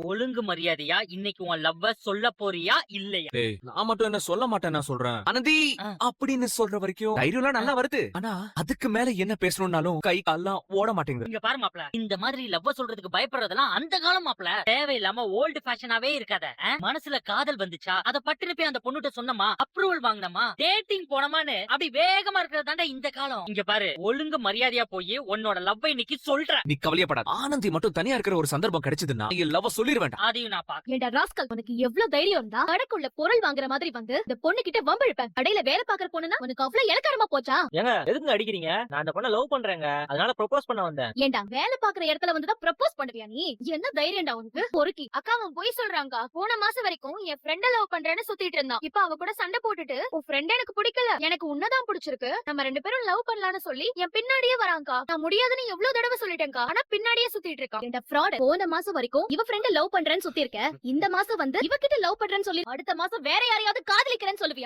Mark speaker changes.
Speaker 1: ஒழுங்கு மரியாதையா இன்னைக்கு உன் லவ்வ சொல்ல போறியா இல்லையா?
Speaker 2: டேய் நான் மட்டும் என்ன சொல்ல மாட்டேன் நான் சொல்றேன். ஆனந்தி அப்படின்னு சொல்ற வரைக்கும் தைரியம்லாம் நல்லா வருது. ஆனா அதுக்கு மேல என்ன பேசணும்னாலும் கை கால்லாம் ஓட மாட்டேங்குது.
Speaker 1: இங்க பாரு மாப்ள, இந்த மாதிரி லவ்வ சொல்றதுக்கு பயப்படுறதெல்லாம் அந்த காலம் மாப்ள. தேவையில்லாம ஓல்டு ஃபேஷனாவே இருக்காத. மனசுல காதல் வந்துச்சா அத பட்டுன்னு போய் அந்த பொண்ணுட்ட சொன்னமா, அப்ரூவல் வாங்கினமா, டேட்டிங் போனமான்னு அப்படி வேகமா இருக்கிறது தாண்டா இந்த காலம். இங்க பாரு, ஒழுங்கு மரியாதையா போய் உன்னோட லவ்வ இன்னைக்கு சொல்ற.
Speaker 2: நீ கவலையப்படாத. ஆனந்தி மட்டும் தனியா இருக்கிற ஒரு சந்தர்ப்பம் கிடைச்சதுன்னா நீ லவ் சொல்லிர வேண்டாம்.
Speaker 1: அதையும் நான் பாக்க.
Speaker 3: ஏண்டா ராஸ்கல், உனக்கு எவ்வளவு தைரியம் இருந்தா கடைக்குள்ள பொருள் வாங்குற மாதிரி வந்து இந்த பொண்ணு கிட்ட வம்பிழுப்பேன். கடையில வேலை பாக்குற பொண்ணுனா உனக்கு அவ்வளவு இலக்காரமா போச்சா?
Speaker 4: ஏங்க எதுக்கு அடிக்கிறீங்க? நான் அந்த பொண்ணை லவ் பண்றேங்க, அதனால ப்ரொபோஸ் பண்ண வந்தேன்.
Speaker 3: ஏண்டா வேலை பாக்குற இடத்துல வந்துதான் ப்ரப்போஸ் பண்ணுவியா நீ? என்ன தைரியம்டா உனக்கு? பொறுக்கி அக்கா அவன் போய் சொல்றாங்க. போன மாசம் வரைக்கும் என் ஃப்ரெண்ட லவ் பண்றேன்னு சுத்திட்டு இருந்தான். இப்ப அவ கூட சண்டை போட்டுட்டு உன் ஃப்ரெண்ட் எனக்கு பிடிக்கல, எனக்கு உன்னதான் பிடிச்சிருக்கு, நம்ம ரெண்டு பேரும் லவ் பண்ணலாம்னு சொல்லி என் பின்னாடியே வராங்கா. நான் முடியாதுன்னு எவ்வளவு தடவை சொல்லிட்டேன்க்கா, ஆனா பின்னாடியே சுத்திட்டு இருக்கான். இந்த ஃப்ராட். போன மாசம் வரைக்கும் இவ ஃப்ரெண்ட லவ் பண்றேன்னு சுத்தி இருக்க, இந்த மாசம் வந்து இவ கிட்ட லவ் பண்றேன்னு சொல்லி அடுத்த மாசம் வேற யாரையாவது காதலிக்கிறேன்னு சொல்லுவியா?